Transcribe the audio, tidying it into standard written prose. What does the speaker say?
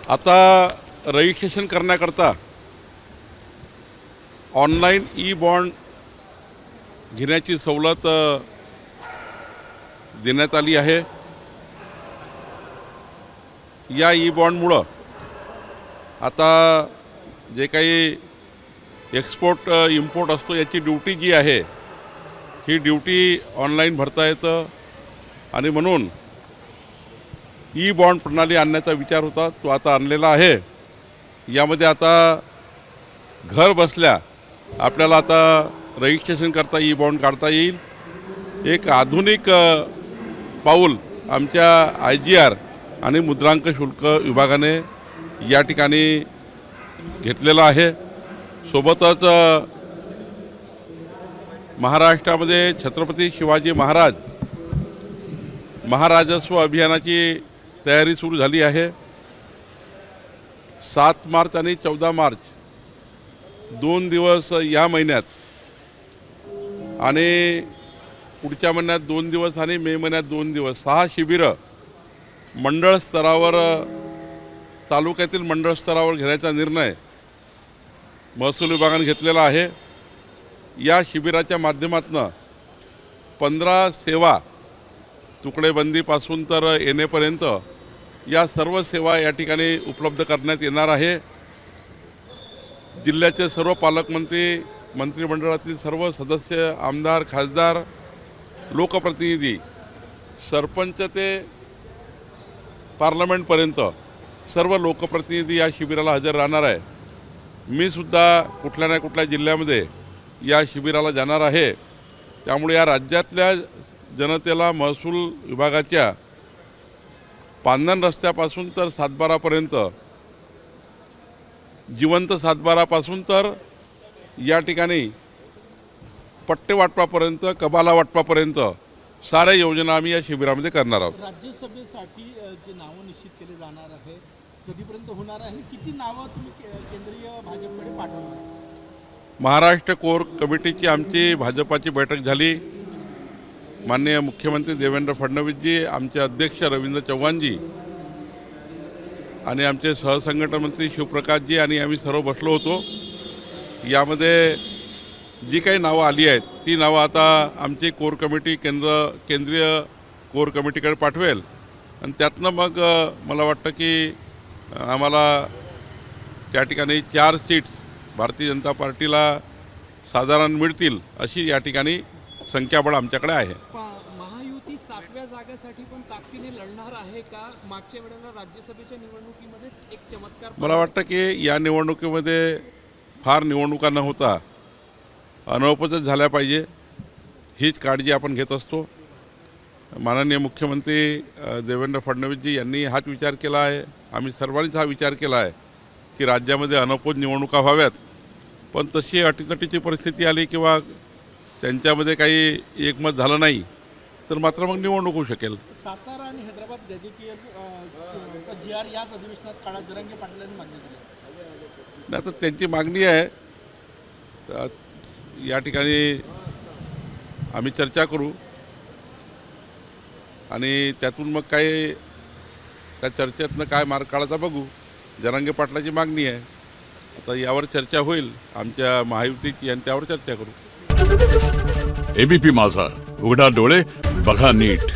आता रजिस्ट्रेशन करण्याकरता online e bond घेण्याची सवलत देण्यात आली आहे। या ई बॉन्डमुळं आता जे काही एक्सपोर्ट इम्पोर्ट असतो याची ड्युटी जी आहे ही ड्युटी ऑनलाईन भरता येतं आणि म्हणून ई बॉन्ड प्रणाली आणण्याचा विचार होता, तो आता आणलेला आहे। यामध्ये आता घर बसल्या आपल्याला आता रजिस्ट्रेशन करता ई बॉन्ड काढता येईल। एक आधुनिक पाऊल आमच्या IGR आणि मुद्रांक शुल्क विभागाने या ठिकाणी घेतलेला आहे। सोबतच महाराष्ट्रामध्ये छत्रपती शिवाजी महाराज महाराजस्व अभियानाची तयारी सुरू झाली आहे। 7 मार्च आणि 14 मार्च 2 दिवस या महिन्यात आणि पुढच्या महिन्यात 2 दिवस आणि मे महिन्यात 2 दिवस 6 शिबिरं मंडळ स्तरावर तालुक्यातील मंडळ स्तरावर घेण्याचा निर्णय महसूल विभागाने घेतलेला आहे। या शिबिराच्या माध्यमातून 15 सेवा तुकडेबंदीपासून तर येणेपर्यंत या सर्व सेवा या ठिकाणी उपलब्ध करण्यात येणार आहे। जिल्ह्याचे सर्व पालकमंत्री, मंत्रिमंडळातील सर्व सदस्य, आमदार, खासदार, लोकप्रतिनिधी, सरपंच ते पार्लमेंटपर्यंत सर्व लोकप्रतिनिधी या शिबिराला हजर राहणार आहे। मी सुद्धा कुठल्या ना कुठल्या जिल्ह्यामध्ये या शिबिराला जाणार आहे। त्यामुळे या राज्यातल्या जनतेला महसूल विभागाच्या पांधन रस्त्यापासून तर सातबारापर्यंत, जिवंत सातबारापासून तर या ठिकाणी पट्टे वाटपापर्यंत, कबाला वाटपापर्यंत साऱ्या योजना आम्ही या शिबिरामध्ये करणार आहोत। राज्यसभेसाठी जे नावं निश्चित केले जाणार आहे कधीपर्यंत होणार आहे, किती नावं तुम्ही केंद्रीय भाजपकडे पाठवणार? महाराष्ट्र कोर कमिटीची आमची भाजपाची बैठक झाली। माननीय मुख्यमंत्री देवेंद्र फडणवीसजी, आमचे अध्यक्ष रवींद्र चव्हाणजी आणि आमचे सहसंघटन मंत्री शिवप्रकाशजी आणि आम्ही सर्व बसलो होतो। यामध्ये जी काही नावं आली आहेत ती नावं आता आमची कोर कमिटी केंद्रीय कोर कमिटीकडे पाठवेल आणि त्यातनं मग मला वाटतं की आम्हाला त्या ठिकाणी 4 सीट्स भारतीय जनता पार्टीला साधारण मिळतील अशी या ठिकाणी संख्याबळ आमच्याकडे आहे। महायुती 7व्या जागेसाठी पण ताकदीने लढणार आहे का? मागच्या वेळेला राज्यसभेच्या निवडणुकीमध्येच एक चमत्कार मला वाटतं की या निवडणुकीमध्ये फार निवडणुका न होता अनौपचारिक झाल्या पाहिजे हीच काळजी आपण घेत असतो। माननीय मुख्यमंत्री देवेंद्र फडणवीसजी यांनी हाच विचार केला आहे, आम्ही सर्वांनीच हा विचार केला आहे की राज्यामध्ये अनौपचारिक निवडणुका व्हाव्यात, पण तशी अटीतटीची परिस्थिती आली किंवा त्यांच्यामध्ये काही एकमत झालं नाही तर मात्र मग निवडणूक होऊ शकेल। सातारा आणि हैदराबाद गॅजेटियर GR याच अधिवेशनात काळा जरांगे पाटलांनी मागणी केली नाही तर त्यांची मागणी आहे, या ठिकाणी आम्ही चर्चा करू आणि त्यातून मग काय त्या चर्चेतनं काय मार्ग काढायचा बघू। जरांगे पाटलाची मागणी आहे, आता यावर चर्चा होईल आमच्या महायुतीची आणि त्यावर चर्चा करू। ABP माझा, उघडा डोळे बघा नीट।